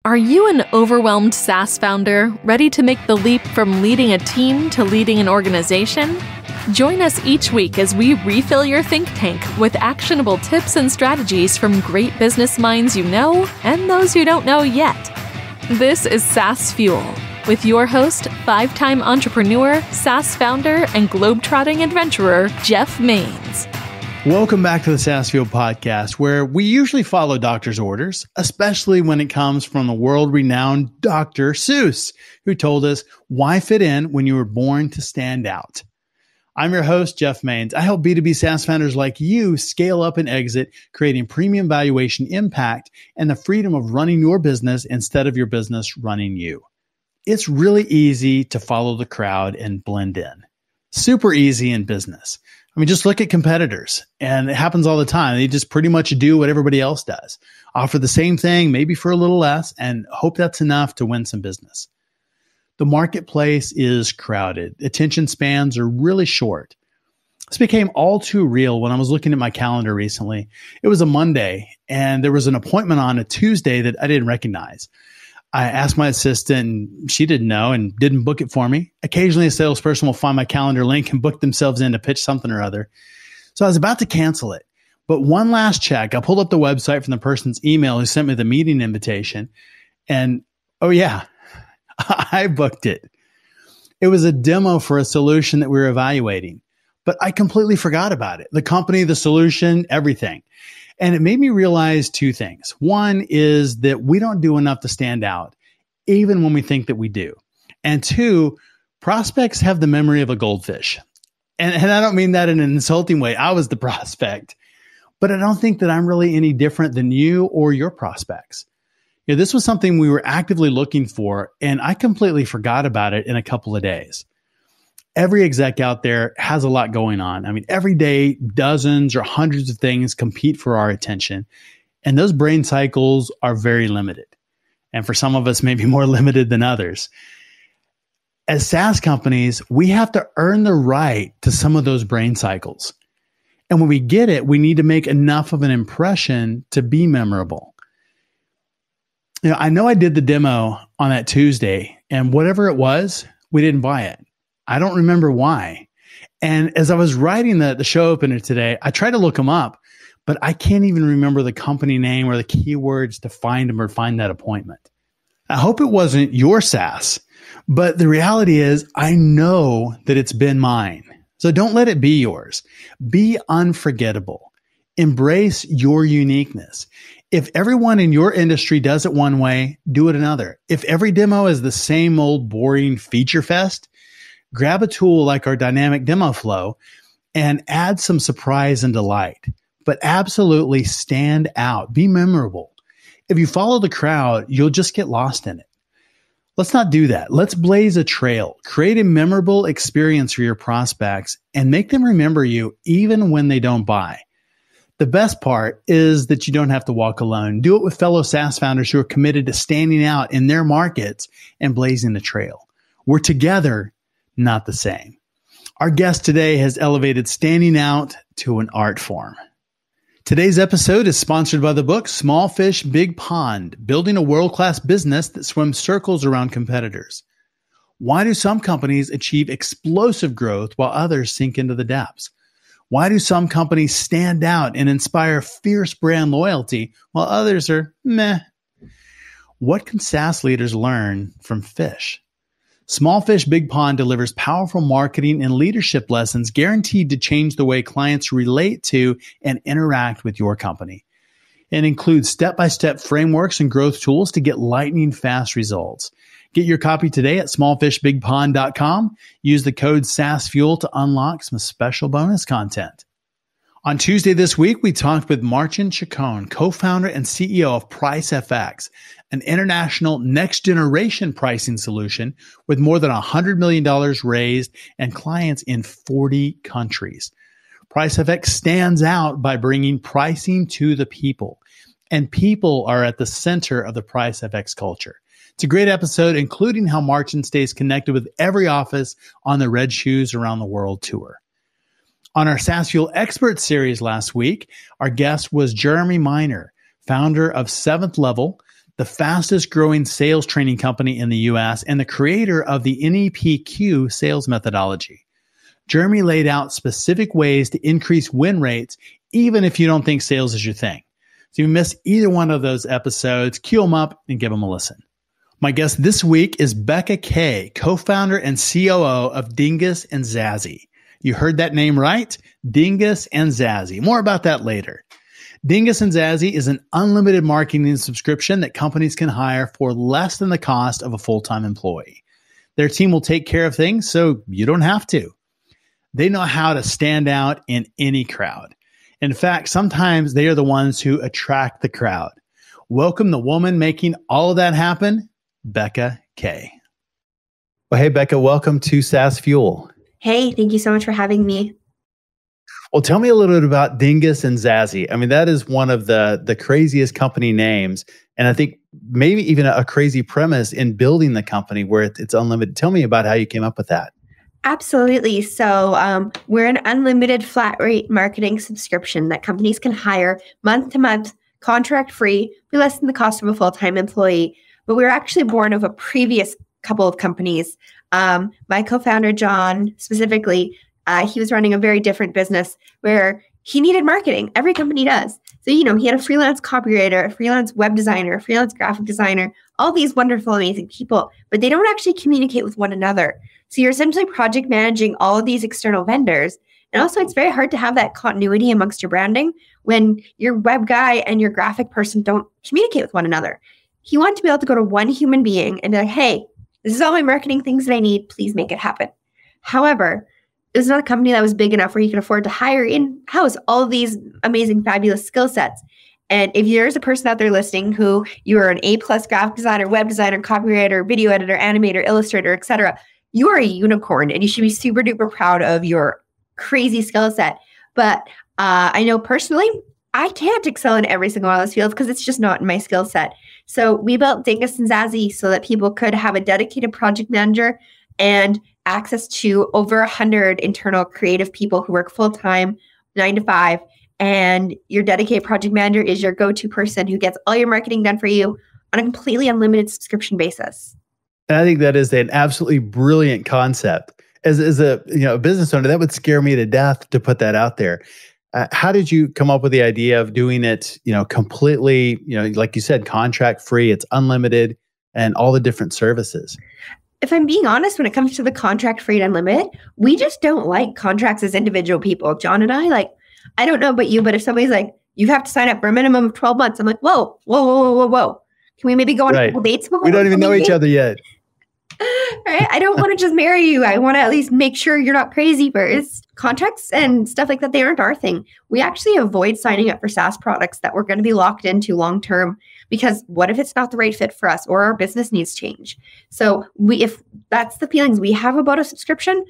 Are you an overwhelmed SaaS founder ready to make the leap from leading a team to leading an organization? Join us each week as we refill your think tank with actionable tips and strategies from great business minds you know and those you don't know yet. This is SaaS Fuel with your host, 5-time entrepreneur, SaaS founder, and globetrotting adventurer, Jeff Maines. Welcome back to the SaaS Fuel podcast, where we usually follow doctor's orders, especially when it comes from the world-renowned Dr. Seuss, who told us, why fit in when you were born to stand out? I'm your host, Jeff Maines. I help B2B SaaS founders like you scale up and exit, creating premium valuation impact and the freedom of running your business instead of your business running you. It's really easy to follow the crowd and blend in. Super easy in business. I mean, just look at competitors, and it happens all the time. They just pretty much do what everybody else does. Offer the same thing, maybe for a little less, and hope that's enough to win some business. The marketplace is crowded. Attention spans are really short. This became all too real when I was looking at my calendar recently. It was a Monday, and there was an appointment on a Tuesday that I didn't recognize. I asked my assistant, and she didn't know and didn't book it for me. Occasionally, a salesperson will find my calendar link and book themselves in to pitch something or other. So I was about to cancel it. But one last check, I pulled up the website from the person's email who sent me the meeting invitation. And, oh yeah, I booked it. It was a demo for a solution that we were evaluating. But I completely forgot about it. The company, the solution, everything. And it made me realize two things. One is that we don't do enough to stand out, even when we think that we do. And two, prospects have the memory of a goldfish. And I don't mean that in an insulting way. I was the prospect. But I don't think that I'm really any different than you or your prospects. You know, this was something we were actively looking for, and I completely forgot about it in a couple of days. Every exec out there has a lot going on. I mean, every day, dozens or hundreds of things compete for our attention. And those brain cycles are very limited. And for some of us, maybe more limited than others. As SaaS companies, we have to earn the right to some of those brain cycles. And when we get it, we need to make enough of an impression to be memorable. You know I did the demo on that Tuesday, and whatever it was, we didn't buy it. I don't remember why. And as I was writing the show opener today, I tried to look them up, but I can't even remember the company name or the keywords to find them or find that appointment. I hope it wasn't your SaaS, but the reality is I know that it's been mine. So don't let it be yours. Be unforgettable. Embrace your uniqueness. If everyone in your industry does it one way, do it another. If every demo is the same old boring feature fest, grab a tool like our dynamic demo flow and add some surprise and delight, but absolutely stand out. Be memorable. If you follow the crowd, you'll just get lost in it. Let's not do that. Let's blaze a trail, create a memorable experience for your prospects, and make them remember you even when they don't buy. The best part is that you don't have to walk alone. Do it with fellow SaaS founders who are committed to standing out in their markets and blazing the trail. We're together, not the same. Our guest today has elevated standing out to an art form. Today's episode is sponsored by the book Small Fish, Big Pond, Building a World-Class Business That Swims Circles Around Competitors. Why do some companies achieve explosive growth while others sink into the depths? Why do some companies stand out and inspire fierce brand loyalty while others are meh? What can SaaS leaders learn from fish? Small Fish, Big Pond delivers powerful marketing and leadership lessons guaranteed to change the way clients relate to and interact with your company. It includes step-by-step frameworks and growth tools to get lightning-fast results. Get your copy today at smallfishbigpond.com. Use the code SaaSFuel to unlock some special bonus content. On Tuesday this week, we talked with Marcin Chacon, co-founder and CEO of PriceFX, an international next-generation pricing solution with more than $100 million raised and clients in 40 countries. PriceFX stands out by bringing pricing to the people, and people are at the center of the PriceFX culture. It's a great episode, including how Marcin stays connected with every office on the Red Shoes Around the World tour. On our SaaS Fuel Expert Series last week, our guest was Jeremy Miner, founder of Seventh Level, the fastest growing sales training company in the US and the creator of the NEPQ sales methodology. Jeremy laid out specific ways to increase win rates, even if you don't think sales is your thing. So if you miss either one of those episodes, queue them up and give them a listen. My guest this week is Becca Kay, co-founder and COO of Dingus and Zazzy. You heard that name right? Dingus and Zazzy. More about that later. Dingus and Zazzy is an unlimited marketing subscription that companies can hire for less than the cost of a full-time employee. Their team will take care of things, so you don't have to. They know how to stand out in any crowd. In fact, sometimes they are the ones who attract the crowd. Welcome the woman making all of that happen, Becca Kay. Well, hey, Becca, welcome to SaaS Fuel. Hey, thank you so much for having me. Well, tell me a little bit about Dingus and Zazzy. I mean, that is one of the craziest company names. And I think maybe even a crazy premise in building the company where it's unlimited. Tell me about how you came up with that. Absolutely. So we're an unlimited flat rate marketing subscription that companies can hire month to month, contract free, be less than the cost of a full-time employee. But we were actually born of a previous couple of companies. My co-founder, John, specifically, he was running a very different business where he needed marketing. Every company does. So, he had a freelance copywriter, a freelance web designer, a freelance graphic designer, all these wonderful, amazing people, but they don't actually communicate with one another. So you're essentially project managing all of these external vendors. And also it's very hard to have that continuity amongst your branding when your web guy and your graphic person don't communicate with one another. He wanted to be able to go to one human being and be like, hey, this is all my marketing things that I need. Please make it happen. However, it was not a company that was big enough where he could afford to hire in-house all of these amazing, fabulous skill sets. And if there's a person out there listening who you are an A+ graphic designer, web designer, copywriter, video editor, animator, illustrator, etc., you are a unicorn and you should be super duper proud of your crazy skill set. But I know personally, I can't excel in every single one of those fields because it's just not in my skill set. So we built Dingus and Zazzy so that people could have a dedicated project manager and access to over 100 internal creative people who work full-time, 9 to 5. And your dedicated project manager is your go-to person who gets all your marketing done for you on a completely unlimited subscription basis. And I think that is an absolutely brilliant concept. As a business owner, that would scare me to death to put that out there. How did you come up with the idea of doing it, completely, like you said, contract free, it's unlimited, and all the different services? If I'm being honest, when it comes to the contract free and unlimited, we just don't like contracts as individual people. John and I don't know about you, but if somebody's like, you have to sign up for a minimum of 12 months, I'm like, whoa. Can we maybe go on a couple dates before? We don't even know each other yet. Right? I don't want to just marry you. I want to at least make sure you're not crazy first. Contracts and stuff like that, they aren't our thing. We actually avoid signing up for SaaS products that we're going to be locked into long term because what if it's not the right fit for us or our business needs change? So if that's the feelings we have about a subscription,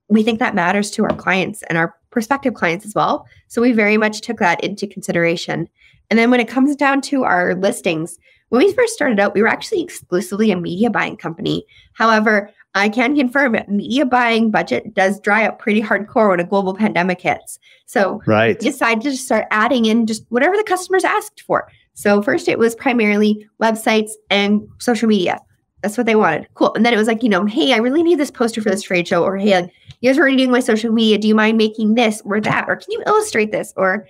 we think that matters to our clients and our prospective clients as well. So we very much took that into consideration. And then when it comes down to our listings, when we first started out, we were actually exclusively a media buying company. However, I can confirm that media buying budget does dry up pretty hardcore when a global pandemic hits. So we decided to just start adding in just whatever the customers asked for. So first it was primarily websites and social media. That's what they wanted. Cool. And then it was like, hey, I really need this poster for this trade show. Or hey, you guys are already doing my social media. Do you mind making this or that? Or can you illustrate this? Or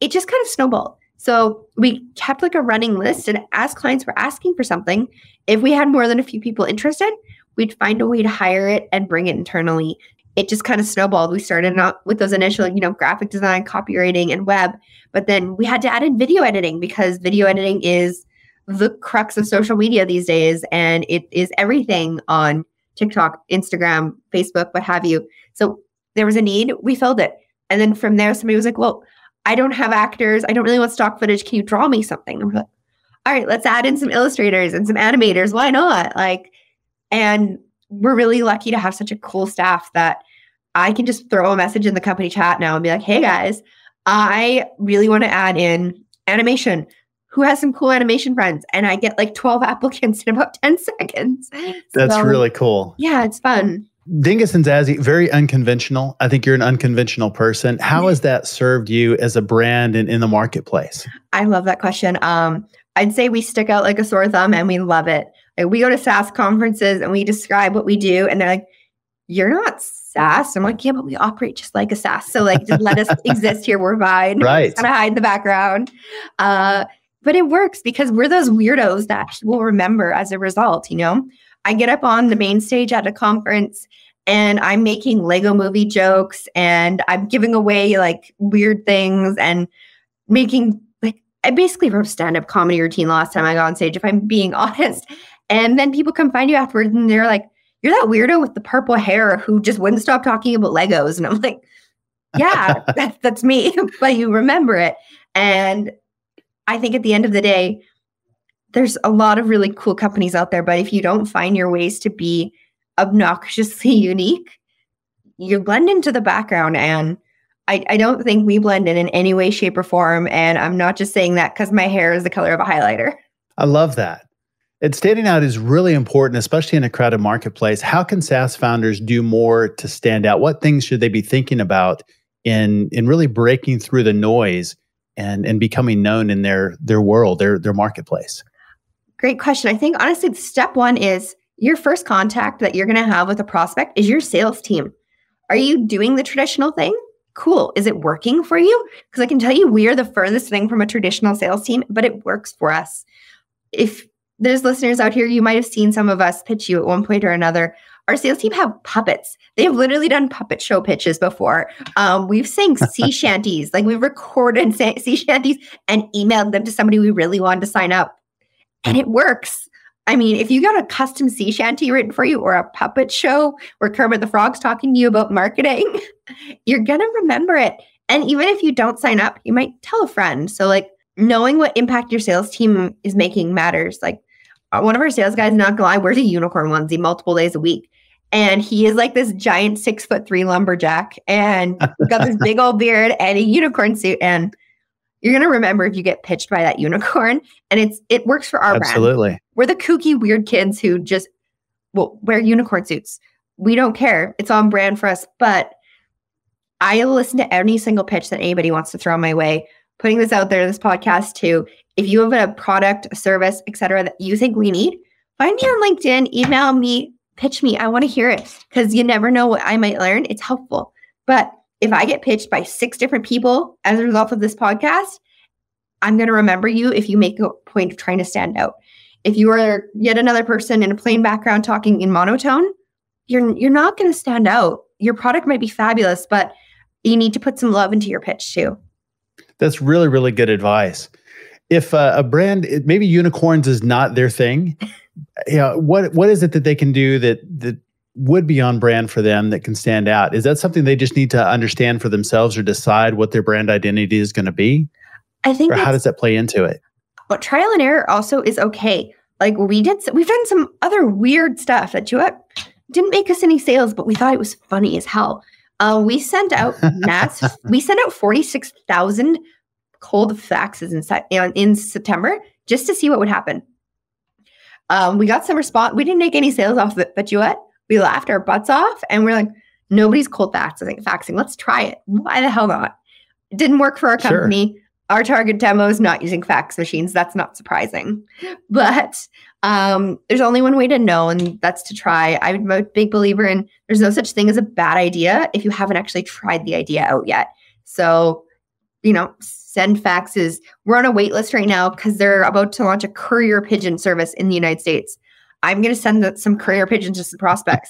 it just kind of snowballed. So we kept a running list, and as clients were asking for something, if we had more than a few people interested, we'd find a way to hire it and bring it internally. It just kind of snowballed. We started out with those initial, graphic design, copywriting, and web, but then we had to add in video editing because video editing is the crux of social media these days, and it is everything on TikTok, Instagram, Facebook, what have you. So there was a need, we filled it. And then from there, somebody was like, well, I don't have actors. I don't really want stock footage. Can you draw me something? And we're like, all right, let's add in some illustrators and some animators. Why not? And we're really lucky to have such a cool staff that I can just throw a message in the company chat now and be like, hey guys, I really want to add in animation. Who has some cool animation friends? And I get 12 applicants in about 10 seconds. That's really cool. Yeah, it's fun. Dingus and Zazzy, very unconventional. I think you're an unconventional person. How has that served you as a brand and in the marketplace? I love that question. I I'd say we stick out like a sore thumb and we love it. Like we go to SaaS conferences and we describe what we do and they're like, you're not SaaS. I'm like, yeah, but we operate just like a SaaS. So like, just let us exist here. We're fine. Right. We're just gonna hide in the background. But it works because we're those weirdos that will remember as a result, you know? I get up on the main stage at a conference and I'm making Lego movie jokes and I'm giving away like weird things and making like, I basically wrote a stand-up comedy routine last time I got on stage, if I'm being honest. And then people come find you afterwards and they're like, you're that weirdo with the purple hair who just wouldn't stop talking about Legos. And I'm like, yeah, that's me, but you remember it. And I think at the end of the day, there's a lot of really cool companies out there, but if you don't find your ways to be obnoxiously unique, you blend into the background. And I don't think we blend in any way, shape, or form. And I'm not just saying that because my hair is the color of a highlighter. I love that. And standing out is really important, especially in a crowded marketplace. How can SaaS founders do more to stand out? What things should they be thinking about in really breaking through the noise and becoming known in their world, their marketplace? Great question. I think honestly, step one is your first contact that you're going to have with a prospect is your sales team. Are you doing the traditional thing? Cool. Is it working for you? Because I can tell you we are the furthest thing from a traditional sales team, but it works for us. If there's listeners out here, you might have seen some of us pitch you at one point or another. Our sales team have puppets. They've literally done puppet show pitches before. We've sang sea shanties. Like we've recorded sea shanties and emailed them to somebody we really wanted to sign up. And it works. I mean, if you got a custom sea shanty written for you or a puppet show where Kermit the Frog's talking to you about marketing, you're going to remember it. And even if you don't sign up, you might tell a friend. So like knowing what impact your sales team is making matters. Like one of our sales guys, not gonna lie, wears a unicorn onesie multiple days a week. And he is like this giant 6'3" lumberjack and got this big old beard and a unicorn suit. And you're going to remember if you get pitched by that unicorn. And it works for our Absolutely. brand. We're the kooky, weird kids who just wear unicorn suits. We don't care. It's on brand for us. But I listen to any single pitch that anybody wants to throw my way. Putting this out there, this podcast too. If you have a product, a service, etc., that you think we need, find me on LinkedIn, email me, pitch me. I want to hear it because you never know what I might learn. It's helpful. But if I get pitched by 6 different people as a result of this podcast, I'm going to remember you if you make a point of trying to stand out. If you are yet another person in a plain background talking in monotone, you're not going to stand out. Your product might be fabulous, but you need to put some love into your pitch too. That's really, really good advice. If a brand, maybe unicorns is not their thing, what is it that they can do that would be on brand for them that can stand out? Is that something they just need to understand for themselves or decide what their brand identity is going to be? I think. Or how does that play into it? But trial and error also is okay. Like we've done some other weird stuff that didn't make us any sales, but we thought it was funny as hell. We sent out 46,000 cold faxes in September just to see what would happen. We got some response. We didn't make any sales off of it, but you know what? We laughed our butts off and we're like, nobody's cold faxing. Let's try it. Why the hell not? It didn't work for our company. Sure. Our target demo is not using fax machines. That's not surprising. But there's only one way to know, and that's to try. I'm a big believer in there's no such thing as a bad idea if you haven't actually tried the idea out yet. So, send faxes. We're on a wait list right now because they're about to launch a courier pigeon service in the United States. I'm going to send some courier pigeons to some prospects.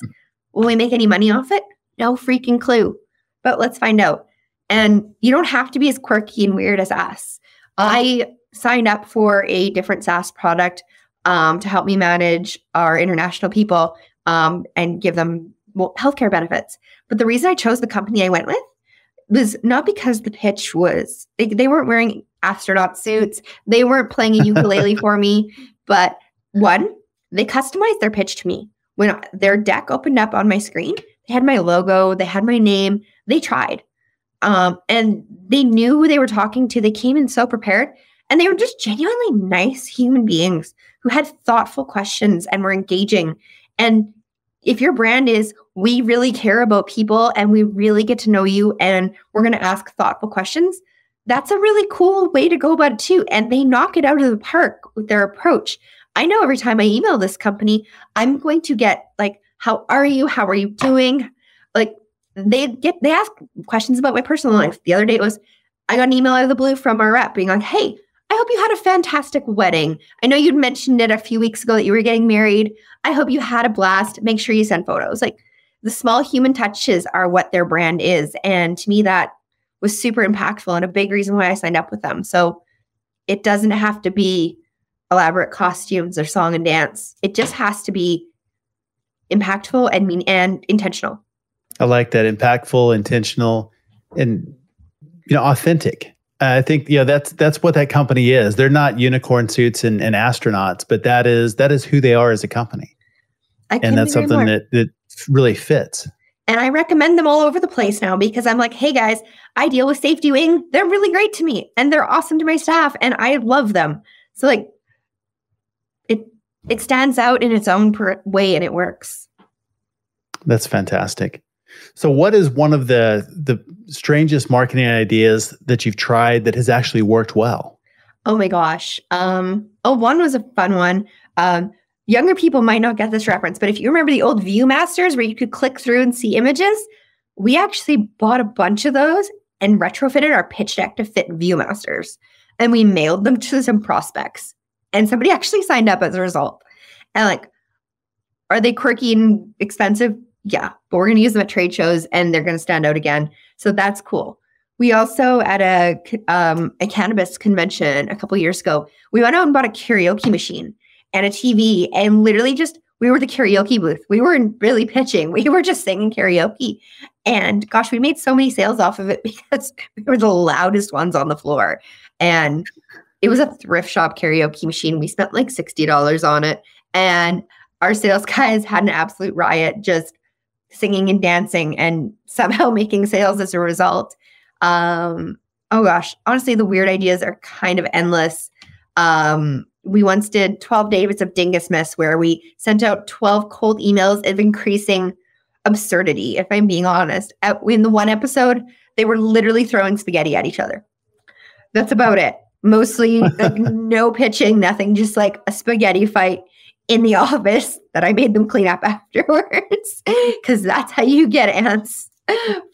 Will we make any money off it? No freaking clue. But let's find out. And you don't have to be as quirky and weird as us. I signed up for a different SaaS product to help me manage our international people and give them healthcare benefits. But the reason I chose the company I went with was not because the pitch was, they weren't wearing astronaut suits. They weren't playing a ukulele for me. But one, they customized their pitch to me. When their deck opened up on my screen, they had my logo, they had my name, they tried. And they knew who they were talking to. They came in so prepared and they were just genuinely nice human beings who had thoughtful questions and were engaging. And if your brand is, we really care about people and we really get to know you and we're going to ask thoughtful questions, that's a really cool way to go about it too. And they knock it out of the park with their approach. I know every time I email this company, I'm going to get like, how are you? How are you doing? Like they ask questions about my personal life. The other day I got an email out of the blue from our rep being like, hey, I hope you had a fantastic wedding. I know you'd mentioned it a few weeks ago that you were getting married. I hope you had a blast. Make sure you send photos. Like the small human touches are what their brand is. And to me, that was super impactful and a big reason why I signed up with them. So it doesn't have to be elaborate costumes or song and dance. It just has to be impactful and intentional. I like that. Impactful, intentional, and authentic. I think that's what that company is. They're not unicorn suits and astronauts, but that is who they are as a company. And that's something that really fits. And I recommend them all over the place now because I'm like, hey guys, I deal with Safety Wing. They're really great to me and they're awesome to my staff and I love them. So like it stands out in its own way and it works. That's fantastic. So what is one of the strangest marketing ideas that you've tried that has actually worked well? Oh my gosh. One was a fun one. Younger people might not get this reference, but if you remember the old Viewmasters where you could click through and see images, we actually bought a bunch of those and retrofitted our pitch deck to fit Viewmasters. And we mailed them to some prospects. And somebody actually signed up as a result. And like, are they quirky and expensive? Yeah, but we're going to use them at trade shows and they're going to stand out again. So that's cool. We also, at a cannabis convention a couple of years ago, we went out and bought a karaoke machine and a TV and literally we were the karaoke booth. We weren't really pitching. We were just singing karaoke. And gosh, we made so many sales off of it because we were the loudest ones on the floor. And it was a thrift shop karaoke machine. We spent like $60 on it. And our sales guys had an absolute riot just singing and dancing and somehow making sales as a result. Oh gosh, honestly, the weird ideas are kind of endless. We once did 12 days of Dingus Miss where we sent out 12 cold emails of increasing absurdity, if I'm being honest. In the one episode, they were literally throwing spaghetti at each other. That's about it. Mostly like no pitching, nothing, just like a spaghetti fight in the office that I made them clean up afterwards because that's how you get ants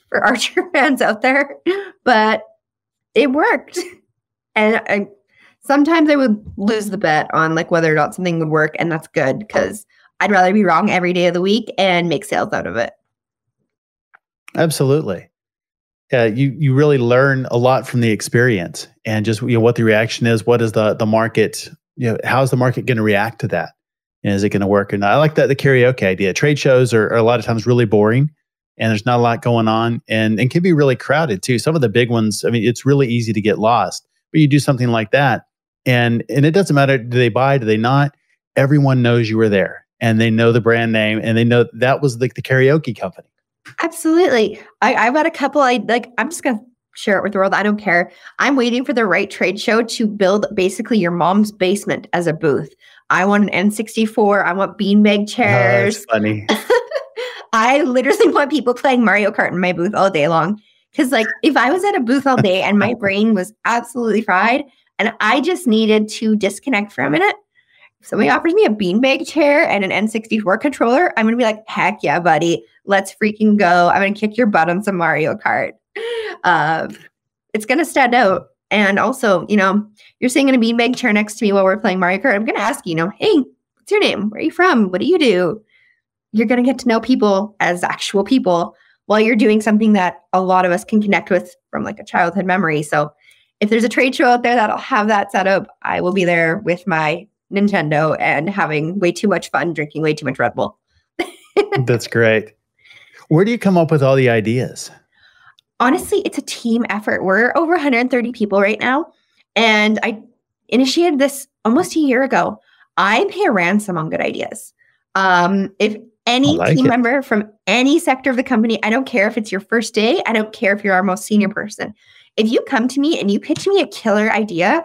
for Archer fans out there. But it worked. And sometimes I would lose the bet on like whether or not something would work. And that's good because I'd rather be wrong every day of the week and make sales out of it. Absolutely. Yeah, you really learn a lot from the experience and just what the reaction is. What is the market? How's the market going to react to that? And is it going to work or not? I like the karaoke idea. Trade shows are a lot of times really boring, and there's not a lot going on, and can be really crowded too. Some of the big ones, I mean, it's really easy to get lost. But you do something like that, and it doesn't matter. Do they buy? Do they not? Everyone knows you were there, and they know the brand name, and they know that was like the karaoke company. Absolutely. I've got a couple. I'm just going to share it with the world. I don't care. I'm waiting for the right trade show to build basically your mom's basement as a booth. I want an N64. I want beanbag chairs. Oh, that's funny. I literally want people playing Mario Kart in my booth all day long. Because like if I was at a booth all day and my brain was absolutely fried and I just needed to disconnect for a minute, if somebody offers me a beanbag chair and an N64 controller, I'm going to be like, heck yeah, buddy. Let's freaking go. I'm going to kick your butt on some Mario Kart. It's going to stand out. And also, you're sitting in a beanbag chair next to me while we're playing Mario Kart. I'm going to ask you, hey, what's your name? Where are you from? What do you do? You're going to get to know people as actual people while you're doing something that a lot of us can connect with from like a childhood memory. So if there's a trade show out there that'll have that set up, I will be there with my Nintendo and having way too much fun, drinking way too much Red Bull. That's great. Where do you come up with all the ideas? Honestly, it's a team effort. We're over 130 people right now. And I initiated this almost a year ago. I pay a ransom on good ideas. If any team member from any sector of the company, I don't care if it's your first day. I don't care if you're our most senior person. If you come to me and you pitch me a killer idea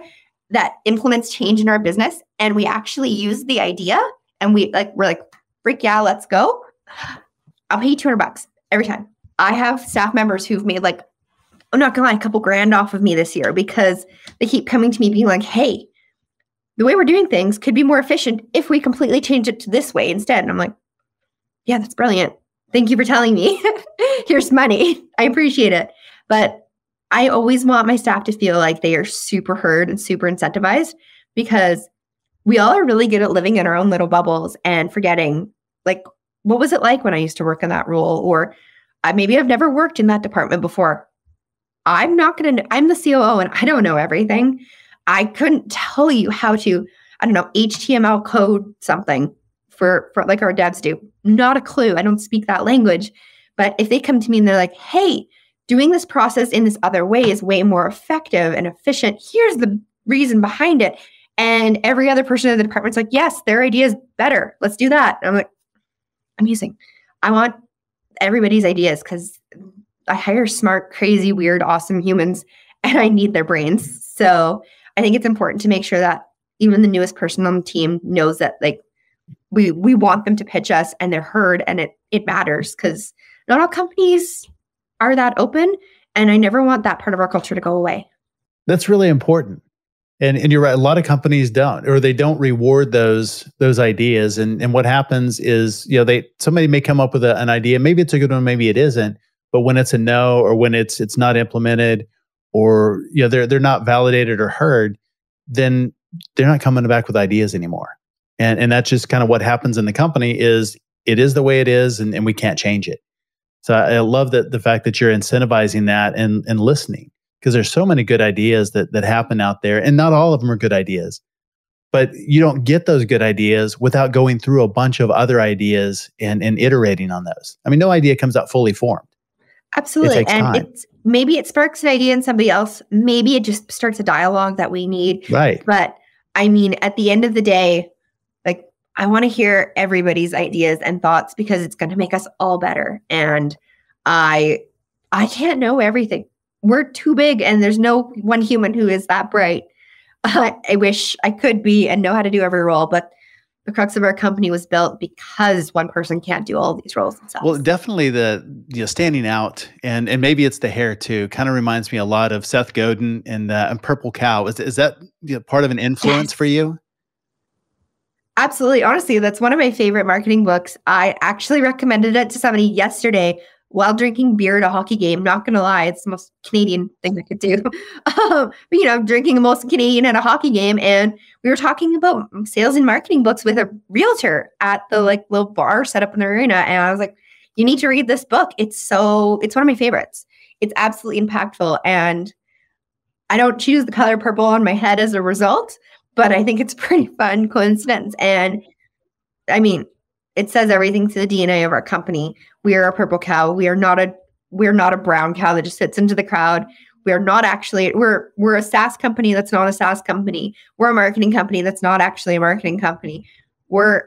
that implements change in our business and we actually use the idea and we're like, freak yeah, let's go. I'll pay you $200 every time. I have staff members who've made like I'm not gonna lie, a couple grand off of me this year because they keep coming to me being like, hey, the way we're doing things could be more efficient if we completely change it to this way instead. And I'm like, yeah, that's brilliant. Thank you for telling me. Here's money. I appreciate it. But I always want my staff to feel like they are super heard and super incentivized, because we all are really good at living in our own little bubbles and forgetting, like, what was it like when I used to work in that role? Or maybe I've never worked in that department before. I'm the COO and I don't know everything. I couldn't tell you how to, I don't know, HTML code something for like our devs do. Not a clue. I don't speak that language. But if they come to me and they're like, hey, doing this process in this other way is way more effective and efficient. Here's the reason behind it. And every other person in the department's like, yes, their idea is better. Let's do that. And I'm like, amazing. I want everybody's ideas because I hire smart, crazy, weird, awesome humans and I need their brains. So I think it's important to make sure that even the newest person on the team knows that, like, we want them to pitch us and they're heard, and it matters, because not all companies are that open. And I never want that part of our culture to go away. That's really important. And you're right. A lot of companies don't, or they don't reward those ideas. And what happens is, somebody may come up with an idea. Maybe it's a good one, maybe it isn't. But when it's a no, or when it's not implemented, or they're not validated or heard, then they're not coming back with ideas anymore. And that's just kind of what happens in the company. Is it is the way it is, and we can't change it. So I love the fact that you're incentivizing that and listening, because there's so many good ideas that happen out there, and not all of them are good ideas. But you don't get those good ideas without going through a bunch of other ideas and iterating on those. I mean, no idea comes out fully formed. Absolutely. It takes time. Maybe it sparks an idea in somebody else. Maybe it just starts a dialogue that we need. Right. But I mean, at the end of the day, like, I want to hear everybody's ideas and thoughts, because it's going to make us all better. And I can't know everything. We're too big, and there's no one human who is that bright. I wish I could be and know how to do every role, but the crux of our company was built because one person can't do all these roles themselves. Well, definitely the standing out, and maybe it's the hair too. Kind of reminds me a lot of Seth Godin and Purple Cow. Is that part of an influence for you? Absolutely. Honestly, that's one of my favorite marketing books. I actually recommended it to somebody yesterday while drinking beer at a hockey game. Not going to lie, it's the most Canadian thing I could do. But, drinking the most Canadian at a hockey game. And we were talking about sales and marketing books with a realtor at the little bar set up in the arena. And I was like, you need to read this book. It's one of my favorites. It's absolutely impactful. And I don't choose the color purple on my head as a result, but I think it's a pretty fun coincidence. And I mean, it says everything to the DNA of our company. We are a purple cow. We're not a brown cow that just fits into the crowd. We're not actually, we're a SaaS company that's not a SaaS company. We're a marketing company that's not actually a marketing company. We're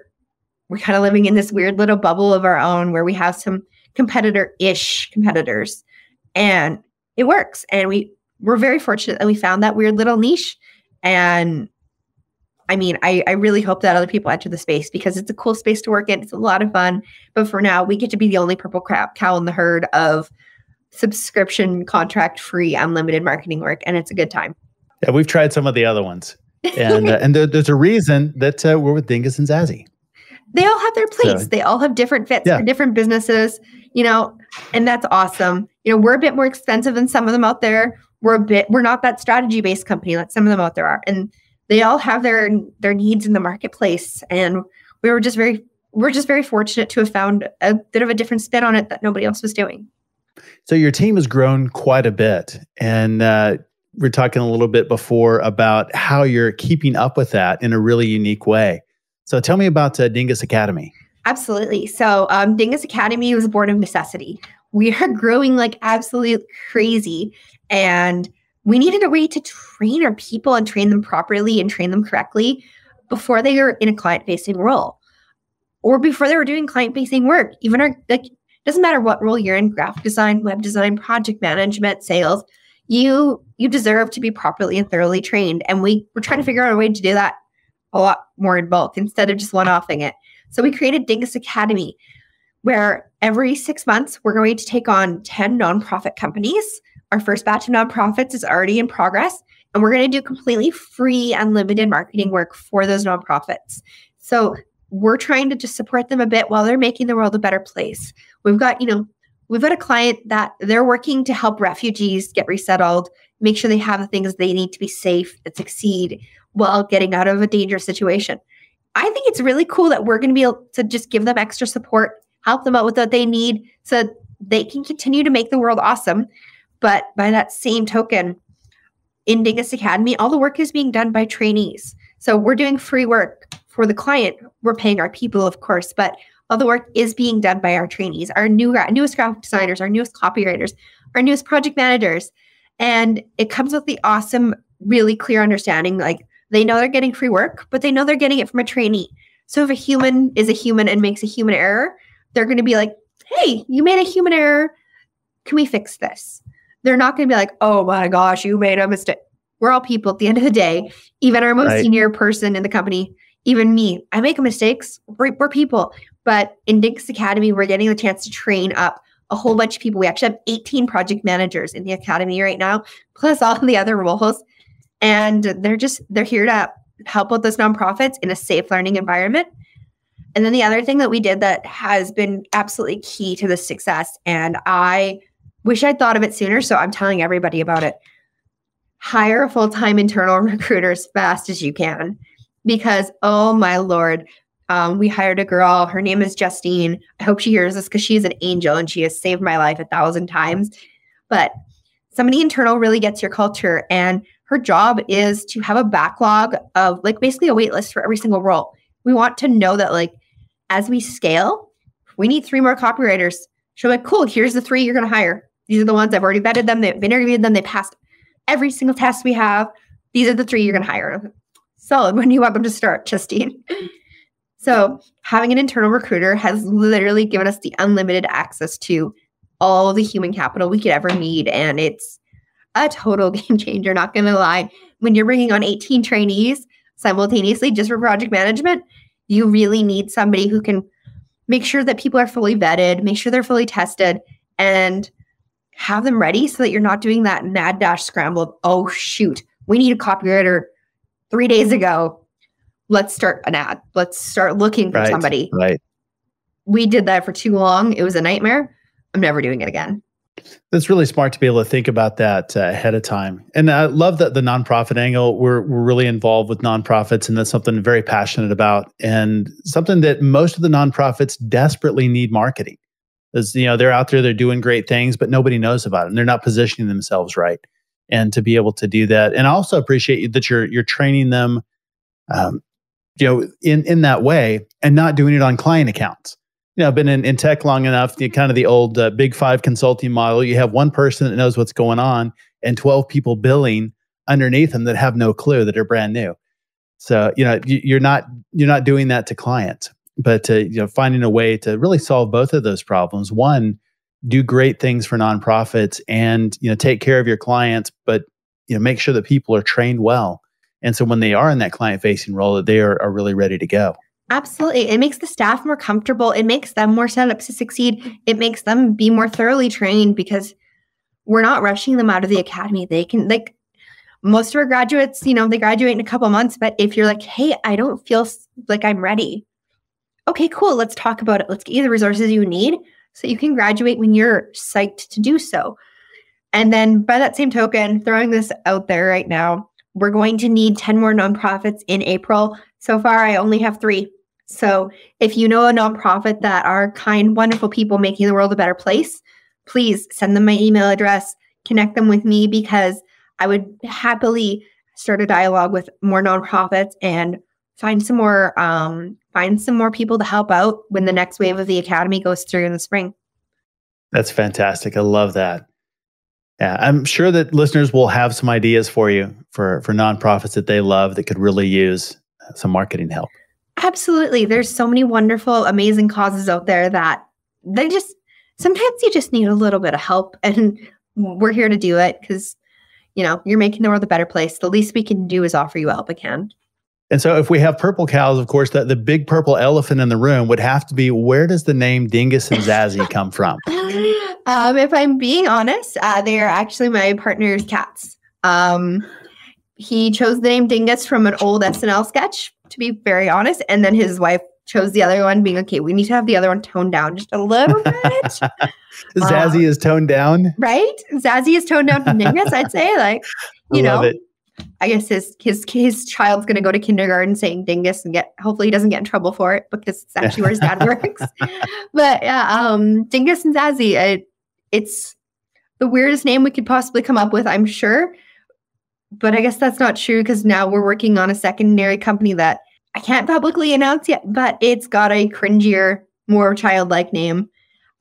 kind of living in this weird little bubble of our own where we have some competitors, and it works. And we're very fortunate that we found that weird little niche. And I mean, I really hope that other people enter the space, because it's a cool space to work in. It's a lot of fun. But for now, we get to be the only purple cow in the herd of subscription, contract-free, unlimited marketing work. And it's a good time. Yeah, we've tried some of the other ones. And there's a reason that we're with Dingus and Zazzy. They all have their place. They all have different fits for different businesses, and that's awesome. We're a bit more expensive than some of them out there. We're not that strategy-based company like some of them out there are. And they all have their needs in the marketplace. And we're just very fortunate to have found a bit of a different spin on it that nobody else was doing. So your team has grown quite a bit. And we're talking a little bit before about how you're keeping up with that in a really unique way. So tell me about Dingus Academy. Absolutely. So Dingus Academy was born of necessity. We are growing like absolute crazy. And we needed a way to train our people and train them properly and train them correctly before they are in a client-facing role, or before they were doing client-facing work. Even doesn't matter what role you're in, graphic design, web design, project management, sales, you deserve to be properly and thoroughly trained. And we're trying to figure out a way to do that a lot more in bulk instead of just one-offing it. So we created Dingus Academy, where every 6 months we're going to take on 10 nonprofit companies Our first batch of nonprofits is already in progress, and we're going to do completely free, unlimited marketing work for those nonprofits. So we're trying to just support them a bit while they're making the world a better place. We've got a client that they're working to help refugees get resettled, make sure they have the things they need to be safe and succeed while getting out of a dangerous situation. I think it's really cool that we're going to be able to just give them extra support, help them out with what they need so that they can continue to make the world awesome. But by that same token, in Dingus Academy, all the work is being done by trainees. So we're doing free work for the client. We're paying our people, of course, but all the work is being done by our trainees, our newest graphic designers, our newest copywriters, our newest project managers. And it comes with the awesome, really clear understanding, like they know they're getting free work, but they know they're getting it from a trainee. So if a human is a human and makes a human error, they're going to be like, hey, you made a human error. Can we fix this? They're not going to be like, oh my gosh, you made a mistake. We're all people at the end of the day. Even our most senior person in the company, even me, I make mistakes. We're people. But in Dingus Academy, we're getting the chance to train up a whole bunch of people. We actually have 18 project managers in the academy right now, plus all the other roles. And they're here to help out those nonprofits in a safe learning environment. And then the other thing that we did that has been absolutely key to this success, and I wish I'd thought of it sooner, so I'm telling everybody about it. Hire a full-time internal recruiter as fast as you can. Because, oh my Lord, we hired a girl. Her name is Justine. I hope she hears this because she's an angel and she has saved my life 1,000 times. But somebody internal really gets your culture, and her job is to have a backlog of basically a wait list for every single role. We want to know that as we scale, we need 3 more copywriters. She'll be like, cool, here's the 3 you're going to hire. These are the ones I've already vetted them. They've interviewed them. They passed every single test we have. These are the 3 you're going to hire. Solid. When do you want them to start, Justine? So having an internal recruiter has literally given us the unlimited access to all of the human capital we could ever need. And it's a total game changer, not going to lie. When you're bringing on 18 trainees simultaneously just for project management, you really need somebody who can make sure that people are fully vetted, make sure they're fully tested, and have them ready so that you're not doing that mad dash scramble of, oh, shoot, we need a copywriter 3 days ago. Let's start an ad. Let's start looking for somebody. Right. We did that for too long. It was a nightmare. I'm never doing it again. That's really smart to be able to think about that ahead of time. And I love that the nonprofit angle, we're really involved with nonprofits, and that's something I'm very passionate about, and something that most of the nonprofits desperately need marketing. As they're out there, they're doing great things, but nobody knows about it, and they're not positioning themselves right. And to be able to do that, and I also appreciate that you're training them, in that way, and not doing it on client accounts. I've been in tech long enough, kind of the old Big 5 consulting model. You have one person that knows what's going on and 12 people billing underneath them that have no clue, that are brand new. So, you're not doing that to clients, but finding a way to really solve both of those problems. One, do great things for nonprofits and, take care of your clients, but, make sure that people are trained well. And so when they are in that client-facing role, that they are really ready to go. Absolutely. It makes the staff more comfortable. It makes them more set up to succeed. It makes them be more thoroughly trained because we're not rushing them out of the academy. They can, most of our graduates, they graduate in a couple months. But if you're like, hey, I don't feel like I'm ready. Okay, cool. Let's talk about it. Let's get you the resources you need so you can graduate when you're psyched to do so. And then by that same token, throwing this out there right now, we're going to need 10 more nonprofits in April. So far, I only have 3. So if you know a nonprofit that are kind, wonderful people making the world a better place, please send them my email address, connect them with me, because I would happily start a dialogue with more nonprofits and find some more people to help out when the next wave of the academy goes through in the spring. That's fantastic. I love that. Yeah, I'm sure that listeners will have some ideas for you for nonprofits that they love that could really use some marketing help. Absolutely. There's so many wonderful, amazing causes out there that sometimes you just need a little bit of help, and we're here to do it because, you're making the world a better place. The least we can do is offer you help again. And so if we have purple cows, of course, the big purple elephant in the room would have to be, where does the name Dingus and Zazzy come from? If I'm being honest, they are actually my partner's cats. He chose the name Dingus from an old SNL sketch, to be very honest. And then his wife chose the other one, being okay, we need to have the other one toned down just a little bit. Zazzy is toned down. Right? Zazzy is toned down to Dingus, I'd say. Like, I love it. I guess his child's going to go to kindergarten saying Dingus and hopefully he doesn't get in trouble for it because it's actually where his dad works. But yeah, Dingus and Zazzy, it's the weirdest name we could possibly come up with, I'm sure. But I guess that's not true because now we're working on a secondary company that I can't publicly announce yet, but it's got a cringier, more childlike name.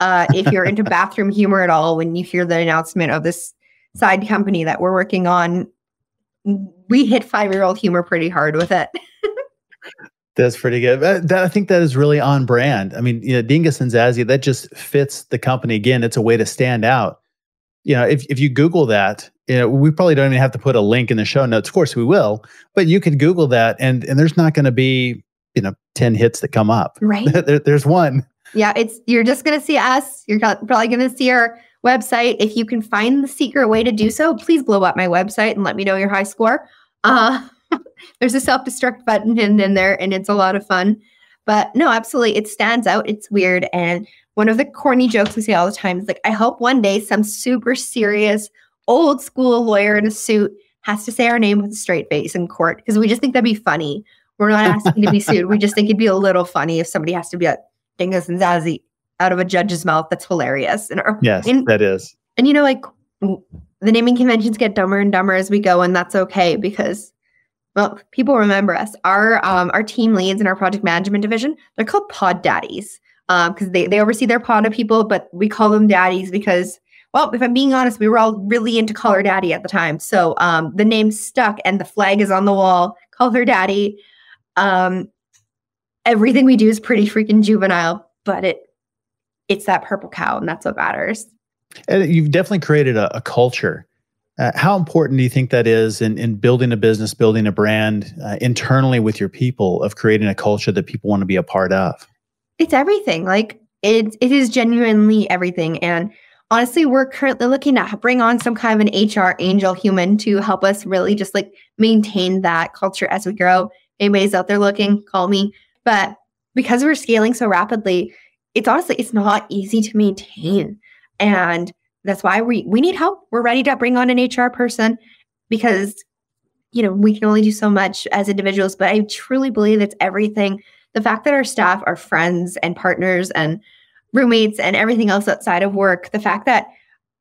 If you're into bathroom humor at all, when you hear the announcement of this side company that we're working on, we hit 5-year-old humor pretty hard with it. That's pretty good. I think that is really on brand. I mean, Dingus and Zazzy, that just fits the company. Again, it's a way to stand out. If you Google that, we probably don't even have to put a link in the show notes. Of course we will, but you could Google that and there's not going to be, 10 hits that come up. Right. There's one. Yeah. You're just going to see us. You're probably going to see our website. If you can find the secret way to do so, please blow up my website and let me know your high score. There's a self-destruct button in there and it's a lot of fun. But no, absolutely. It stands out. It's weird. And one of the corny jokes we say all the time is like, I hope one day some super serious old school lawyer in a suit has to say our name with a straight face in court because we just think that'd be funny. We're not asking to be sued. We just think it'd be a little funny if somebody has to be like Dingus and Zazzy out of a judge's mouth. That's hilarious. Yes, that is. And the naming conventions get dumber and dumber as we go, and that's okay because, well, people remember us. Our team leads in our project management division, they're called pod daddies because they oversee their pod of people, but we call them daddies because, well, if I'm being honest, we were all really into Call Her Daddy at the time. So the name stuck and the flag is on the wall, Call Her Daddy. Everything we do is pretty freaking juvenile, but it's that purple cow, and that's what matters. And you've definitely created a culture. How important do you think that is in building a business, building a brand internally with your people, of creating a culture that people want to be a part of? It's everything. It is genuinely everything. And honestly, we're currently looking to bring on some kind of an HR angel human to help us really just maintain that culture as we grow. Anybody's out there looking, call me. But because we're scaling so rapidly, it's not easy to maintain. And that's why we need help. We're ready to bring on an HR person because, we can only do so much as individuals, but I truly believe it's everything. The fact that our staff are friends and partners and roommates and everything else outside of work, the fact that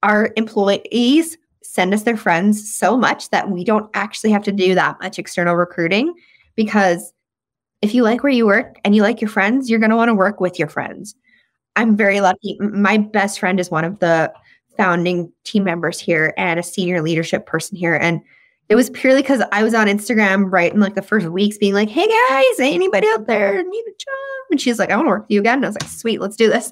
our employees send us their friends so much that we don't actually have to do that much external recruiting, because if you like where you work and you like your friends, you're going to want to work with your friends. I'm very lucky. My best friend is one of the founding team members here and a senior leadership person here. And it was purely because I was on Instagram right in the first weeks being like, hey guys, anybody out there need a job? And she's like, I want to work with you again. And I was like, sweet, let's do this.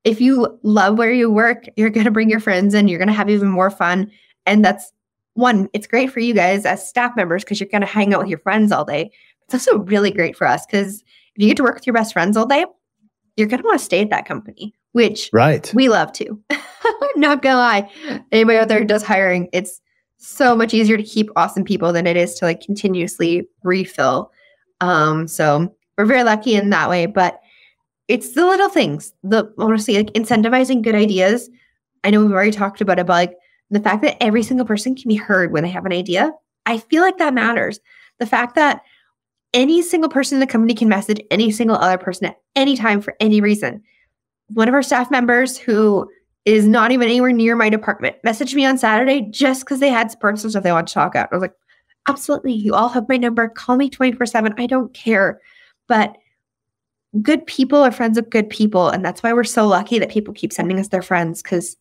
If you love where you work, you're going to bring your friends in, you're going to have even more fun. And that's one, it's great for you guys as staff members because you're going to hang out with your friends all day. It's also really great for us because if you get to work with your best friends all day, you're going to want to stay at that company, which we love to. Not going to lie. Anybody out there who does hiring, it's so much easier to keep awesome people than it is to continuously refill. So we're very lucky in that way, but it's the little things, honestly, incentivizing good ideas. I know we've already talked about it, but the fact that every single person can be heard when they have an idea, I feel like that matters. The fact that any single person in the company can message any single other person at any time for any reason. One of our staff members who is not even anywhere near my department messaged me on Saturday just because they had personal stuff they wanted to talk about. I was like, absolutely. You all have my number. Call me 24/7. I don't care. But good people are friends of good people. And that's why we're so lucky that people keep sending us their friends. Because,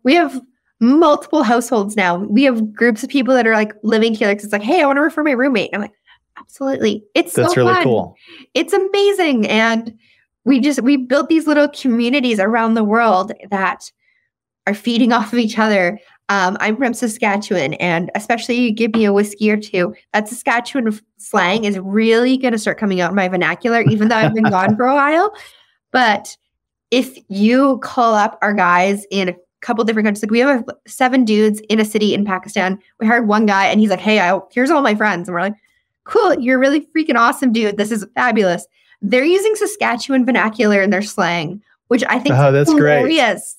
we have multiple households now. We have groups of people that are living together. Because it's like, hey, I want to refer my roommate. And I'm like, absolutely. That's so really fun. Cool. It's amazing. And we built these little communities around the world that are feeding off of each other. I'm from Saskatchewan, and especially you give me a whiskey or two, that Saskatchewan slang is really going to start coming out in my vernacular, even though I've been gone for a while. But if you call up our guys in a couple different countries, like we have 7 dudes in a city in Pakistan. We hired one guy and he's like, hey, here's all my friends. And we're like, cool, you're really freaking awesome, dude. This is fabulous. They're using Saskatchewan vernacular in their slang, which I think that's hilarious.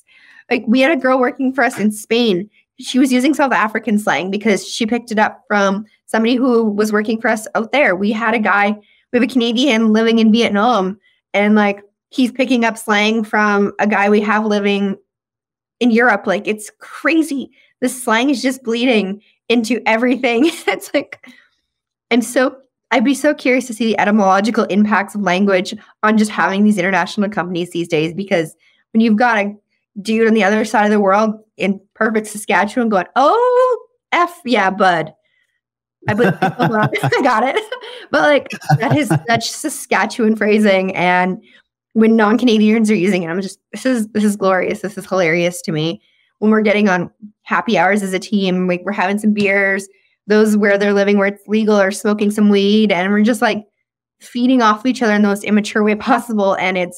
Great. Like we had a girl working for us in Spain. She was using South African slang because she picked it up from somebody who was working for us out there. We have a Canadian living in Vietnam, and like he's picking up slang from a guy we have living in Europe. Like it's crazy. The slang is just bleeding into everything. It's like, and so I'd be so curious to see the etymological impacts of language on just having these international companies these days, because when you've got a dude on the other side of the world in perfect Saskatchewan going, oh, F yeah, bud. I got it. But like that's Saskatchewan phrasing. And when non-Canadians are using it, I'm just, this is glorious. This is hilarious to me. When we're getting on happy hours as a team, like we're having some beers, those where they're living where it's legal, or smoking some weed, and we're just like feeding off each other in the most immature way possible. And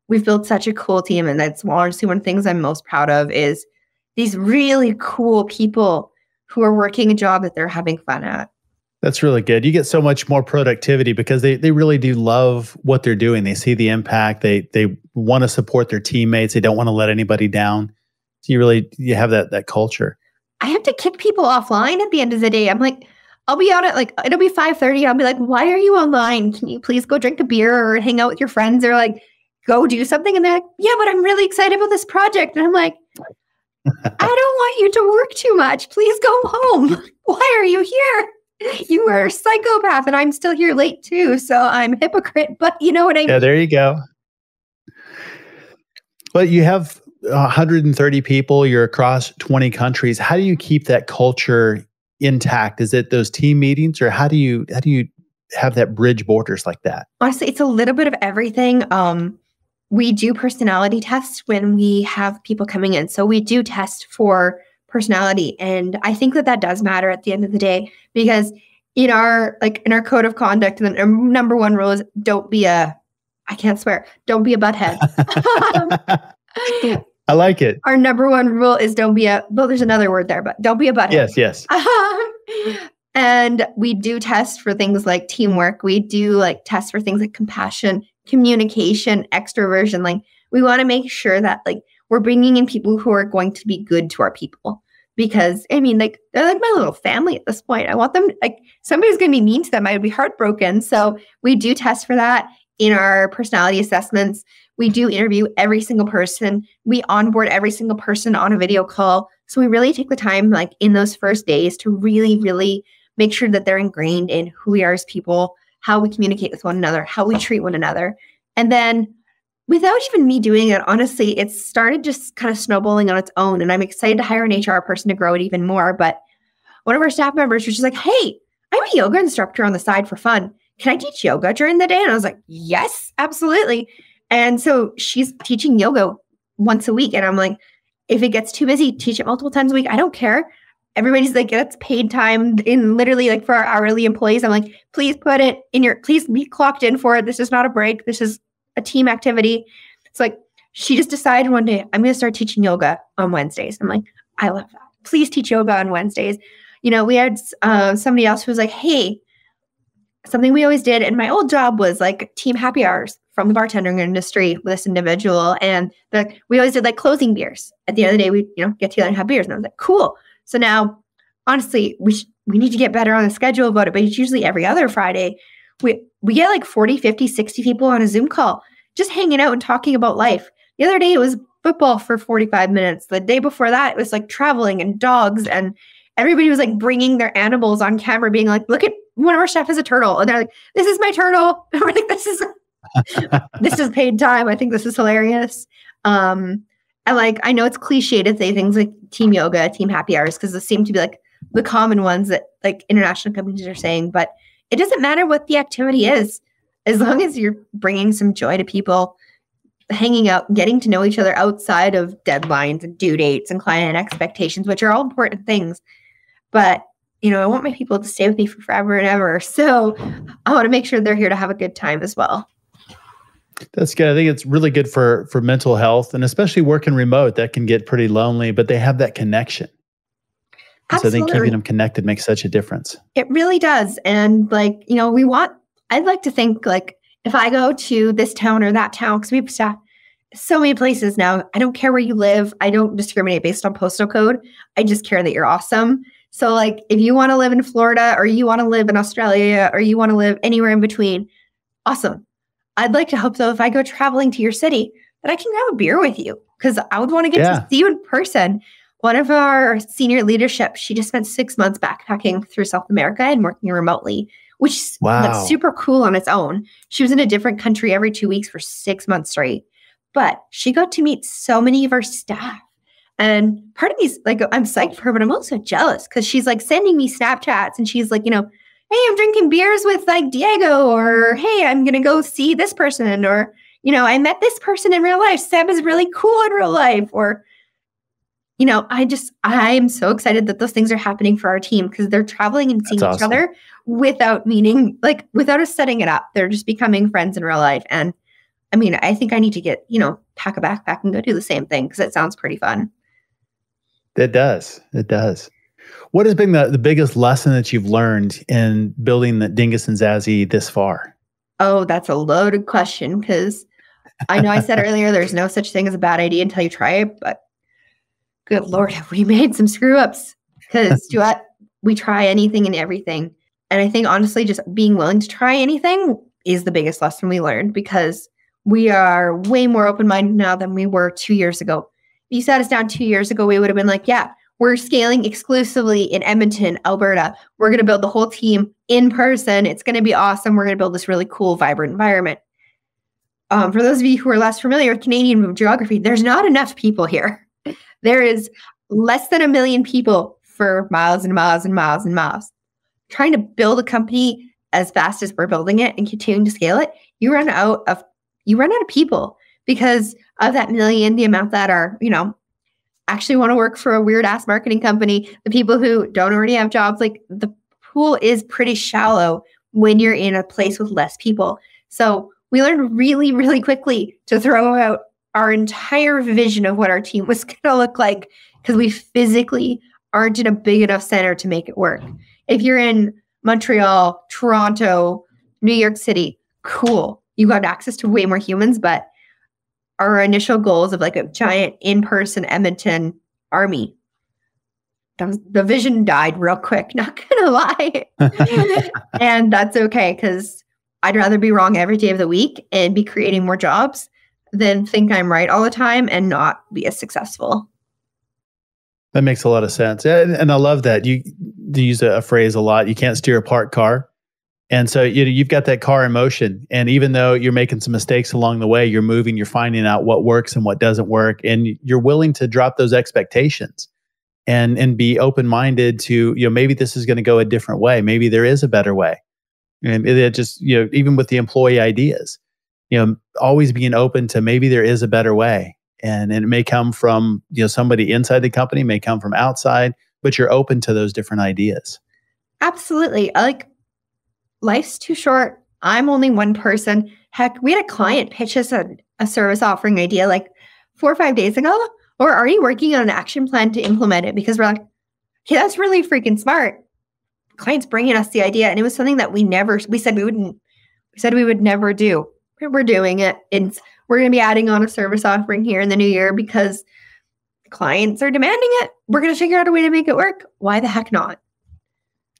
we've built such a cool team. And that's honestly one of the things I'm most proud of is these really cool people who are working a job that they're having fun at. That's really good. You get so much more productivity because they really do love what they're doing. They see the impact. They want to support their teammates. They don't want to let anybody down. So you have that culture. I have to kick people offline at the end of the day. I'm like, I'll be out at like, it'll be 5:30. I'll be like, why are you online? Can you please go drink a beer or hang out with your friends or like go do something? And they're like, yeah, but I'm really excited about this project. And I'm like, I don't want you to work too much. Please go home. Why are you here? You are a psychopath and I'm still here late too. So I'm a hypocrite, but you know what I mean? Yeah, there you go. Well, you have 130 people, you're across 20 countries. How do you keep that culture intact? Is it those team meetings, or how do you have that bridge borders like that? Honestly, it's a little bit of everything. We do personality tests when we have people coming in. So we do test for personality. And I think that does matter at the end of the day, because in our code of conduct, the number one rule is don't be a butthead. I like it. Our number one rule is there's another word there, but don't be a butthead. Yes. And we do test for things like teamwork. We do like test for things like compassion, communication, extroversion. Like we want to make sure that like we're bringing in people who are going to be good to our people, because I mean, like they're like my little family at this point. I want them, like somebody's going to be mean to them, I would be heartbroken. So we do test for that in our personality assessments. We do interview every single person. We onboard every single person on a video call. So we really take the time, like in those first days, to really, really make sure that they're ingrained in who we are as people, how we communicate with one another, how we treat one another. And then without even me doing it, honestly, it started just kind of snowballing on its own. And I'm excited to hire an HR person to grow it even more. But one of our staff members was just like, hey, I'm a yoga instructor on the side for fun. Can I teach yoga during the day? And I was like, yes, absolutely. And so she's teaching yoga once a week. And I'm like, if it gets too busy, teach it multiple times a week. I don't care. Everybody's like, that's paid time in literally like for our hourly employees. I'm like, please put it in please be clocked in for it. This is not a break. This is a team activity. It's like, she just decided one day, I'm going to start teaching yoga on Wednesdays. I'm like, I love that. Please teach yoga on Wednesdays. You know, we had somebody else who was like, hey, something we always did in my old job was like team happy hours from the bartending industry with this individual. And we always did like closing beers. At the end of the day, we get together and have beers. And I was like, cool. So now, honestly, we need to get better on the schedule about it. But it's usually every other Friday. We get like 40, 50, 60 people on a Zoom call, just hanging out and talking about life. The other day, it was football for 45 minutes. The day before that, it was like traveling and dogs. And everybody was like bringing their animals on camera, being like, look at one of our staff is a turtle. And they're like, this is my turtle. And we're like, this is paid time. I think this is hilarious. And like, I know it's cliche to say things like team yoga, team happy hours, because those seem to be like the common ones that like international companies are saying, but it doesn't matter what the activity is, as long as you're bringing some joy to people, hanging out, getting to know each other outside of deadlines and due dates and client expectations, which are all important things. But, I want my people to stay with me for forever and ever. So I want to make sure they're here to have a good time as well. That's good. I think it's really good for mental health, and especially working remote, that can get pretty lonely, but they have that connection. And so I think keeping them connected makes such a difference. It really does. And like, I'd like to think like if I go to this town or that town, because we have staff so many places now, I don't care where you live. I don't discriminate based on postal code. I just care that you're awesome. So like if you want to live in Florida or you want to live in Australia or you want to live anywhere in between, awesome. I'd like to hope though, if I go traveling to your city, that I can grab a beer with you because I would want to get to see you in person. One of our senior leadership, she just spent 6 months backpacking through South America and working remotely, which that's super cool on its own. She was in a different country every 2 weeks for 6 months straight, but she got to meet so many of our staff. And part of me's like, I'm psyched for her, but I'm also jealous because she's like sending me Snapchats and she's like, hey, I'm drinking beers with like Diego, or hey, I'm going to go see this person, or, I met this person in real life. Seb is really cool in real life, or, I'm so excited that those things are happening for our team because they're traveling and seeing each other without without us setting it up. They're just becoming friends in real life. And I mean, I think I need to pack a backpack and go do the same thing because it sounds pretty fun. It does. It does. What has been the biggest lesson that you've learned in building the Dingus and Zazzy this far? Oh, that's a loaded question because I know I said earlier there's no such thing as a bad idea until you try it, but good Lord, have we made some screw ups? Because we try anything and everything. And I think honestly, just being willing to try anything is the biggest lesson we learned because we are way more open-minded now than we were 2 years ago. If you sat us down 2 years ago, we would have been like, yeah, we're scaling exclusively in Edmonton, Alberta. We're going to build the whole team in person. It's going to be awesome. We're going to build this really cool, vibrant environment. For those of you who are less familiar with Canadian geography, there's not enough people here. There is less than 1 million people for miles and miles and miles and miles. Trying to build a company as fast as we're building it and continuing to scale it, you run out of people because of that million, the amount that are, actually want to work for a weird ass marketing company, the people who don't already have jobs, like the pool is pretty shallow when you're in a place with less people. So we learned really, really quickly to throw out our entire vision of what our team was going to look like because we physically aren't in a big enough center to make it work. If you're in Montreal, Toronto, New York City, cool. You got access to way more humans, but our initial goals of like a giant in-person Edmonton army, the vision died real quick, not going to lie. And that's okay because I'd rather be wrong every day of the week and be creating more jobs than think I'm right all the time and not be as successful. That makes a lot of sense. And I love that. You use a phrase a lot, you can't steer a parked car. And so you've got that car in motion. And even though you're making some mistakes along the way, you're moving, you're finding out what works and what doesn't work. And you're willing to drop those expectations and be open-minded to, maybe this is going to go a different way. Maybe there is a better way. And it just, even with the employee ideas, always being open to maybe there is a better way. And it may come from, somebody inside the company, may come from outside, but you're open to those different ideas. Absolutely. Life's too short. I'm only one person. Heck, we had a client pitch us a service offering idea like 4 or 5 days ago. Or are you working on an action plan to implement it? Because we're like, okay, that's really freaking smart. Client's bringing us the idea. And it was something that we said we would never do. We're doing it. And we're going to be adding on a service offering here in the new year because clients are demanding it. We're going to figure out a way to make it work. Why the heck not?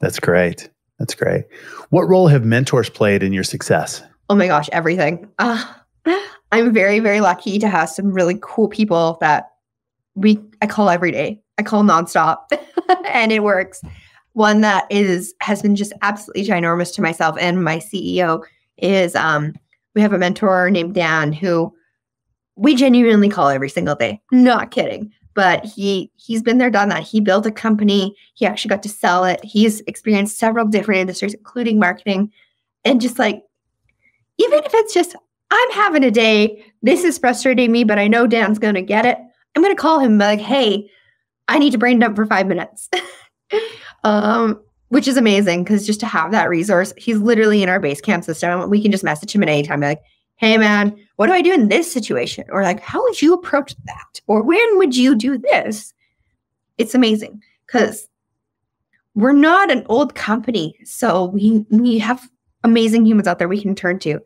That's great. That's great. What role have mentors played in your success? Oh my gosh, everything. I'm very, very lucky to have some really cool people that I call every day. I call nonstop and it works. One that has been just absolutely ginormous to myself and my CEO is we have a mentor named Dan who we genuinely call every single day. Not kidding. But he's been there, done that. He built a company. He actually got to sell it. He's experienced several different industries, including marketing. And just like, even if it's just, I'm having a day, this is frustrating me, but I know Dan's going to get it. I'm going to call him like, hey, I need to brain dump for 5 minutes. Which is amazing because just to have that resource, he's literally in our Basecamp system. We can just message him at any time. Be like, hey man, what do I do in this situation? Or like, how would you approach that? Or when would you do this? It's amazing because we're not an old company. So we have amazing humans out there we can turn to.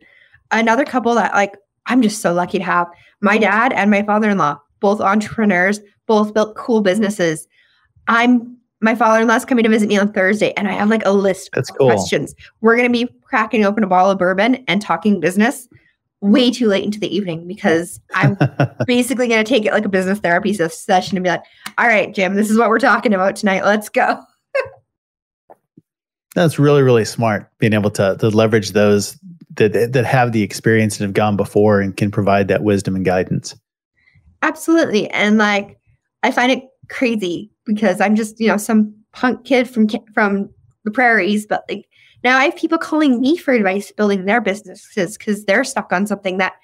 Another couple that like, I'm just so lucky to have my dad and my father-in-law, both entrepreneurs, both built cool businesses. My father-in-law's coming to visit me on Thursday, and I have like a list of questions. We're going to be cracking open a bottle of bourbon and talking business way too late into the evening because I'm basically going to take it like a business therapy session and be like, all right, Jim, this is what we're talking about tonight. Let's go. That's really, really smart, being able to leverage those that have the experience and have gone before and can provide that wisdom and guidance. Absolutely. And like, I find it crazy because I'm just, some punk kid from the prairies, but like now I have people calling me for advice building their businesses because they're stuck on something that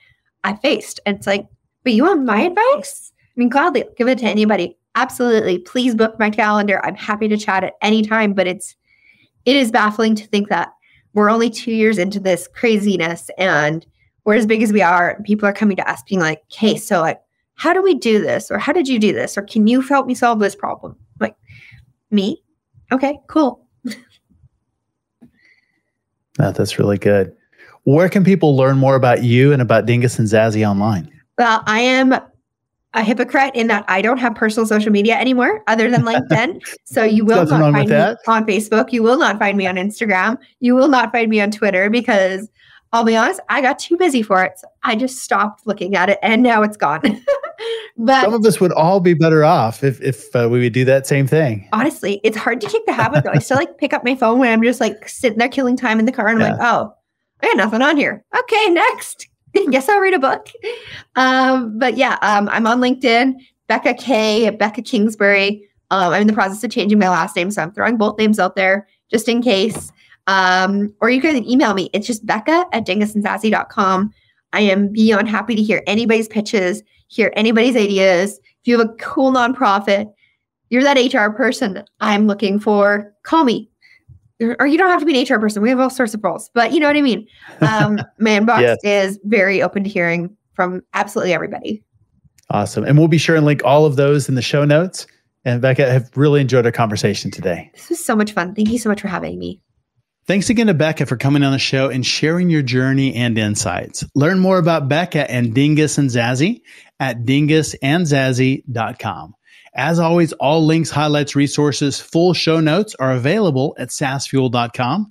I faced. And it's like, but you want my advice? I mean, gladly, I'll give it to anybody. Absolutely. Please book my calendar. I'm happy to chat at any time, but it is baffling to think that we're only 2 years into this craziness and we're as big as we are. And people are coming to us being like, hey, so like, how do we do this? Or how did you do this? Or can you help me solve this problem? Like, me? Okay, cool. That's really good. Where can people learn more about you and about Dingus and Zazzy online? Well, I am a hypocrite in that I don't have personal social media anymore other than LinkedIn. So you will not find me on Facebook. You will not find me on Instagram. You will not find me on Twitter because I'll be honest, I got too busy for it. So I just stopped looking at it and now it's gone. But some of us would all be better off if we would do that same thing. Honestly, it's hard to kick the habit though. I still like pick up my phone when I'm just like sitting there killing time in the car and I'm like, oh, I got nothing on here. Okay, next. Guess I'll read a book. But yeah, I'm on LinkedIn, Becca Kay, Becca Kingsbury. I'm in the process of changing my last name, so I'm throwing both names out there just in case. Or you can email me. It's just becca@dingusandzazzy.com. I am beyond happy to hear anybody's pitches, hear anybody's ideas. If you have a cool nonprofit, you're that HR person I'm looking for, call me. Or you don't have to be an HR person. We have all sorts of roles, but you know what I mean? My inbox is very open to hearing from absolutely everybody. Awesome. And we'll be sure and link all of those in the show notes. And Becca, I've really enjoyed our conversation today. This was so much fun. Thank you so much for having me. Thanks again to Becca for coming on the show and sharing your journey and insights. Learn more about Becca and Dingus and Zazzy at dingusandzazzy.com. As always, all links, highlights, resources, full show notes are available at saasfuel.com.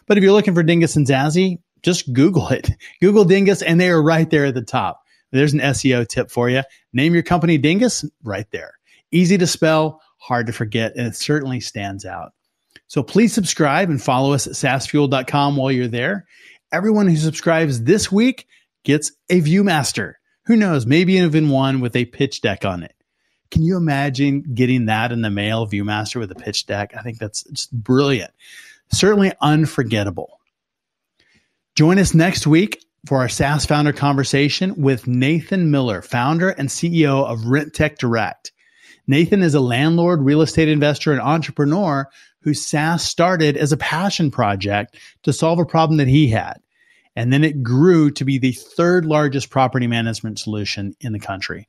But if you're looking for Dingus and Zazzy, just Google it. Google Dingus and they are right there at the top. There's an SEO tip for you. Name your company Dingus right there. Easy to spell, hard to forget, and it certainly stands out. So please subscribe and follow us at saasfuel.com while you're there. Everyone who subscribes this week gets a Viewmaster. Who knows, maybe even one with a pitch deck on it. Can you imagine getting that in the mail, Viewmaster with a pitch deck? I think that's just brilliant. Certainly unforgettable. Join us next week for our SaaS founder conversation with Nathan Miller, founder and CEO of RentTech Direct. Nathan is a landlord, real estate investor, and entrepreneur whose SaaS started as a passion project to solve a problem that he had. And then it grew to be the third largest property management solution in the country.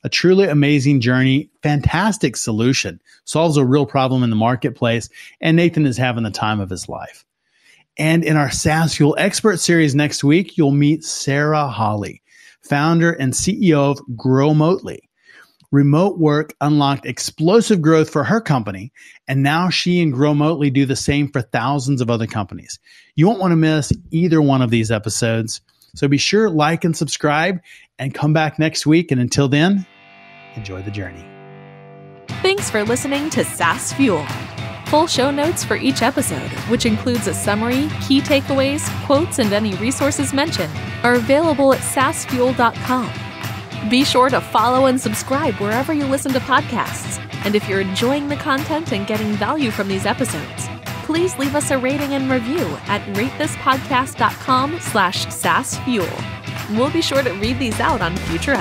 A truly amazing journey, fantastic solution, solves a real problem in the marketplace, and Nathan is having the time of his life. And in our SaaS Fuel Expert Series next week, you'll meet Sarah Hawley, founder and CEO of Growmotely. Remote work unlocked explosive growth for her company, and now she and Growmotely do the same for thousands of other companies. You won't want to miss either one of these episodes, so be sure, like and subscribe, and come back next week. And until then, enjoy the journey. Thanks for listening to SaaS Fuel. Full show notes for each episode, which includes a summary, key takeaways, quotes, and any resources mentioned, are available at saasfuel.com. Be sure to follow and subscribe wherever you listen to podcasts. And if you're enjoying the content and getting value from these episodes, please leave us a rating and review at ratethispodcast.com/SaaSfuel. We'll be sure to read these out on future